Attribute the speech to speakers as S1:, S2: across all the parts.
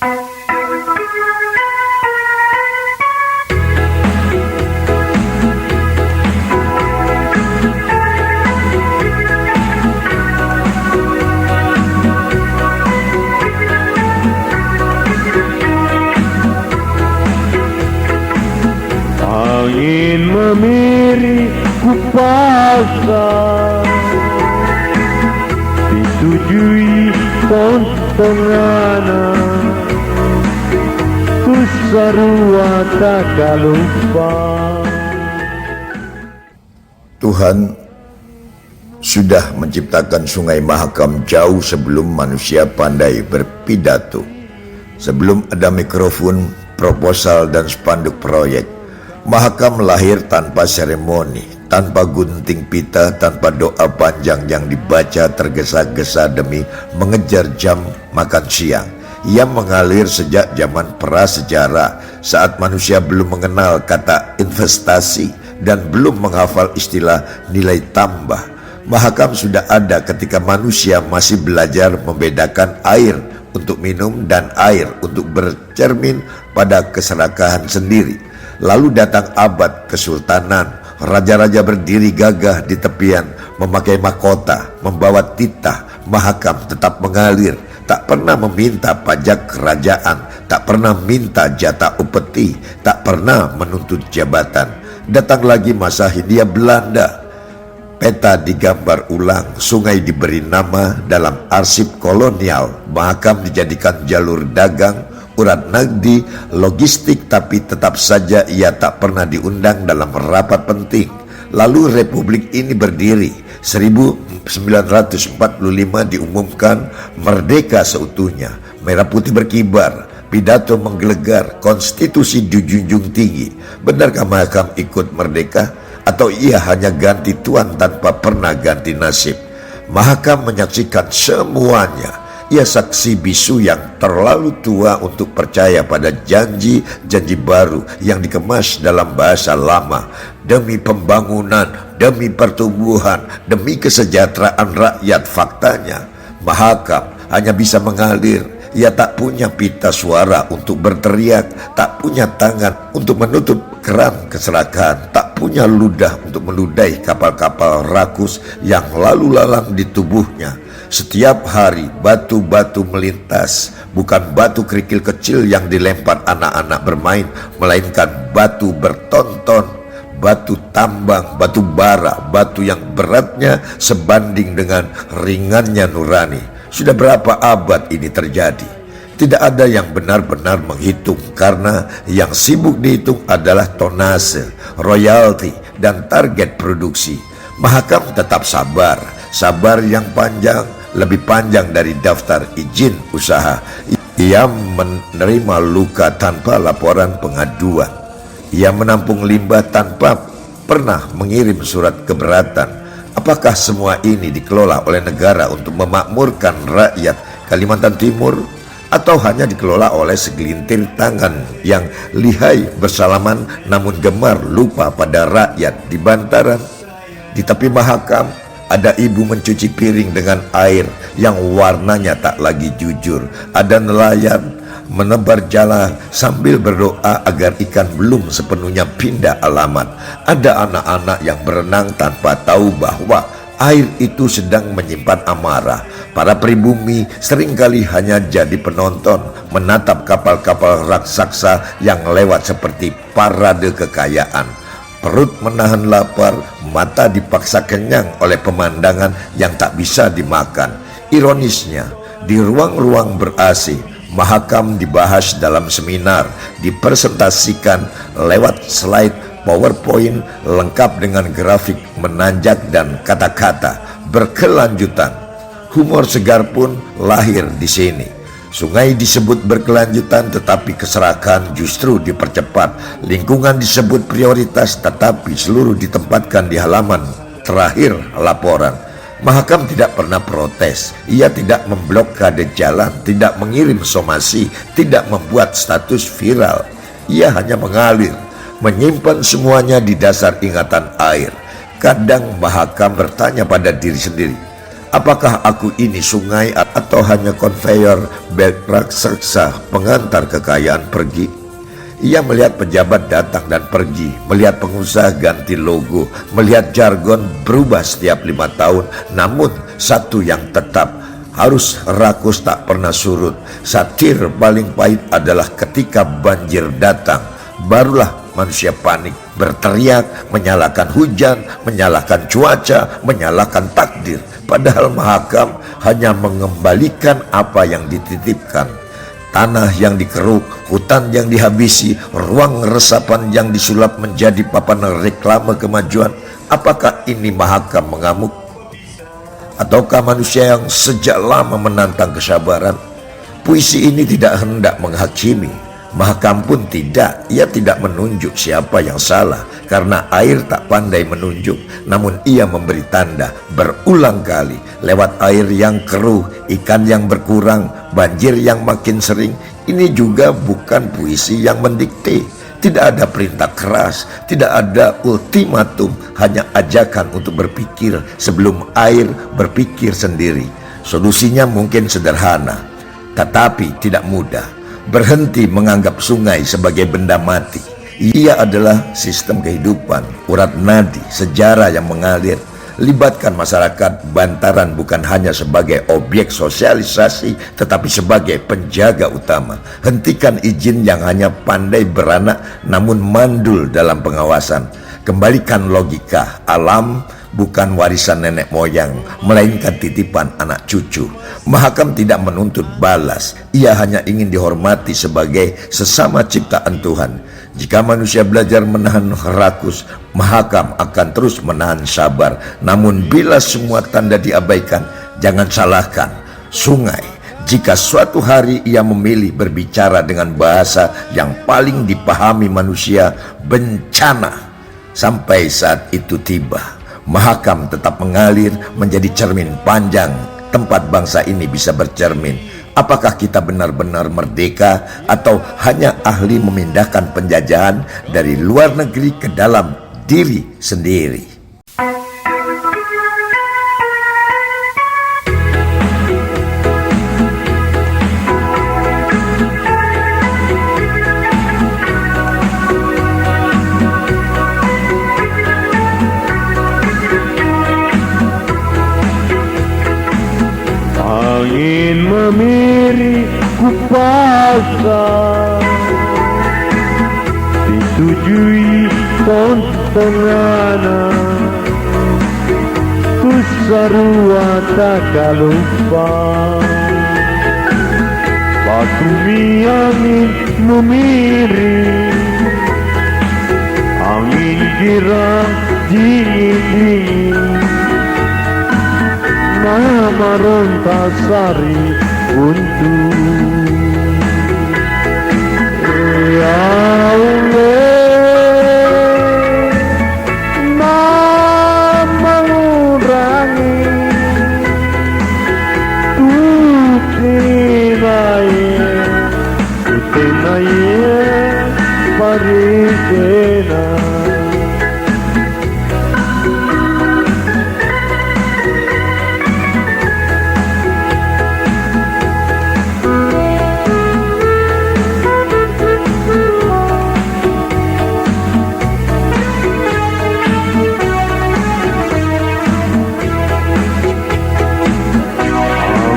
S1: Angin memiri kupasang, ditujui pon tengana, ku sarua tak lupa.
S2: Tuhan sudah menciptakan Sungai Mahakam jauh sebelum manusia pandai berpidato. Sebelum ada mikrofon, proposal, dan spanduk proyek, Mahakam lahir tanpa seremoni, tanpa gunting pita, tanpa doa panjang yang dibaca tergesa-gesa demi mengejar jam makan siang. Ia mengalir sejak zaman prasejarah, saat manusia belum mengenal kata investasi dan belum menghafal istilah nilai tambah. Mahakam sudah ada ketika manusia masih belajar membedakan air untuk minum dan air untuk bercermin pada keserakahan sendiri. Lalu datang abad kesultanan, raja-raja berdiri gagah di tepian, memakai mahkota, membawa titah. Mahakam tetap mengalir, tak pernah meminta pajak kerajaan, tak pernah minta jatah upeti, tak pernah menuntut jabatan. Datang lagi masa Hindia Belanda. Peta digambar ulang, sungai diberi nama dalam arsip kolonial, Mahakam dijadikan jalur dagang, urat nagdi, logistik, tapi tetap saja ia tak pernah diundang dalam rapat penting. Lalu republik ini berdiri, 1945 diumumkan merdeka seutuhnya, merah putih berkibar, pidato menggelegar, konstitusi dijunjung tinggi. Benarkah Mahakam ikut merdeka? Atau ia hanya ganti tuan tanpa pernah ganti nasib? Mahakam menyaksikan semuanya. Ia saksi bisu yang terlalu tua untuk percaya pada janji-janji baru yang dikemas dalam bahasa lama. Demi pembangunan, demi pertumbuhan, demi kesejahteraan rakyat. Faktanya, Mahakam hanya bisa mengalir. Ia tak punya pita suara untuk berteriak, tak punya tangan untuk menutup keran keserakahan, tak punya ludah untuk meludahi kapal-kapal rakus yang lalu lalang di tubuhnya. Setiap hari batu-batu melintas, bukan batu kerikil kecil yang dilempar anak-anak bermain, melainkan batu bertonton, batu tambang, batu bara, batu yang beratnya sebanding dengan ringannya nurani. Sudah berapa abad ini terjadi? Tidak ada yang benar-benar menghitung, karena yang sibuk dihitung adalah tonase, royalti, dan target produksi. Mahakam tetap sabar, sabar yang panjang, lebih panjang dari daftar izin usaha. Ia menerima luka tanpa laporan pengaduan. Ia menampung limbah tanpa pernah mengirim surat keberatan. Apakah semua ini dikelola oleh negara untuk memakmurkan rakyat Kalimantan Timur, atau hanya dikelola oleh segelintir tangan yang lihai bersalaman namun gemar lupa pada rakyat? Di bantaran, di tepi Mahakam, ada ibu mencuci piring dengan air yang warnanya tak lagi jujur. Ada nelayan menebar jala sambil berdoa agar ikan belum sepenuhnya pindah alamat. Ada anak-anak yang berenang tanpa tahu bahwa air itu sedang menyimpan amarah. Para pribumi seringkali hanya jadi penonton, menatap kapal-kapal raksasa yang lewat seperti parade kekayaan. Perut menahan lapar, mata dipaksa kenyang oleh pemandangan yang tak bisa dimakan. Ironisnya, di ruang-ruang ber-AC, Mahakam dibahas dalam seminar, dipresentasikan lewat slide PowerPoint lengkap dengan grafik menanjak dan kata-kata berkelanjutan. Humor segar pun lahir di sini. Sungai disebut berkelanjutan, tetapi keserakahan justru dipercepat. Lingkungan disebut prioritas, tetapi seluruh ditempatkan di halaman terakhir laporan. Mahakam tidak pernah protes. Ia tidak memblokade jalan, tidak mengirim somasi, tidak membuat status viral. Ia hanya mengalir, menyimpan semuanya di dasar ingatan air. Kadang Mahakam bertanya pada diri sendiri, Apakah aku ini sungai atau hanya konveyor belt raksasa pengantar kekayaan pergi? Ia melihat pejabat datang dan pergi, melihat pengusaha ganti logo, melihat jargon berubah setiap 5 tahun. Namun satu yang tetap, harus rakus tak pernah surut. Satir paling pahit adalah ketika banjir datang, barulah manusia panik, berteriak, menyalahkan hujan, menyalahkan cuaca, menyalahkan takdir. Padahal Mahakam hanya mengembalikan apa yang dititipkan. Tanah yang dikeruk, hutan yang dihabisi, ruang resapan yang disulap menjadi papan reklame kemajuan. Apakah ini Mahakam mengamuk? Ataukah manusia yang sejak lama menantang kesabaran? Puisi ini tidak hendak menghakimi. Mahakam pun tidak. Ia tidak menunjuk siapa yang salah, karena air tak pandai menunjuk. Namun ia memberi tanda berulang kali lewat air yang keruh, ikan yang berkurang, banjir yang makin sering. Ini juga bukan puisi yang mendikte. Tidak ada perintah keras, tidak ada ultimatum, hanya ajakan untuk berpikir sebelum air berpikir sendiri. Solusinya mungkin sederhana, tetapi tidak mudah. Berhenti menganggap sungai sebagai benda mati. Ia adalah sistem kehidupan, urat nadi, sejarah yang mengalir. Libatkan masyarakat Bantaran bukan hanya sebagai objek sosialisasi, tetapi sebagai penjaga utama. Hentikan izin yang hanya pandai beranak namun mandul dalam pengawasan. Kembalikan logika. Alam bukan warisan nenek moyang, melainkan titipan anak cucu. Mahakam tidak menuntut balas, ia hanya ingin dihormati sebagai sesama ciptaan Tuhan. Jika manusia belajar menahan rakus, Mahakam akan terus menahan sabar. Namun bila semua tanda diabaikan, jangan salahkan sungai. Jika suatu hari ia memilih berbicara dengan bahasa yang paling dipahami manusia, bencana. Sampai saat itu tiba, Mahakam tetap mengalir menjadi cermin panjang tempat bangsa ini bisa bercermin. Apakah kita benar-benar merdeka atau hanya ahli memindahkan penjajahan dari luar negeri ke dalam diri sendiri?
S1: Angin memiri kupasang, ditujui pontonganan, ku sarua tak lupa. Batumi angin memiri, angin girang dingin-dingin, nama rontasari untuk ya Allah, nama mengurangi tutinaya parisena.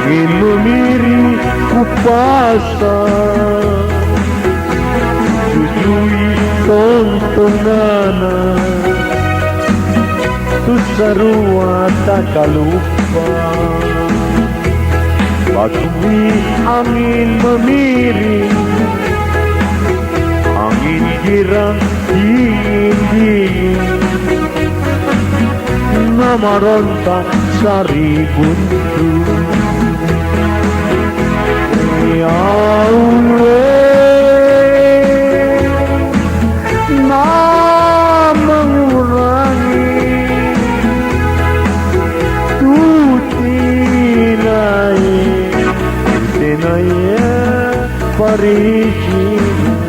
S1: Angin memiri kupasang, tutui tontonana, tu sarua tak lupa. Batumi angin memiri, angin girang dingin-dingin, nama rontak sari buntu. Ya Allah, nama mengurangi tutinaya parisina.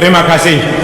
S3: Terima kasih.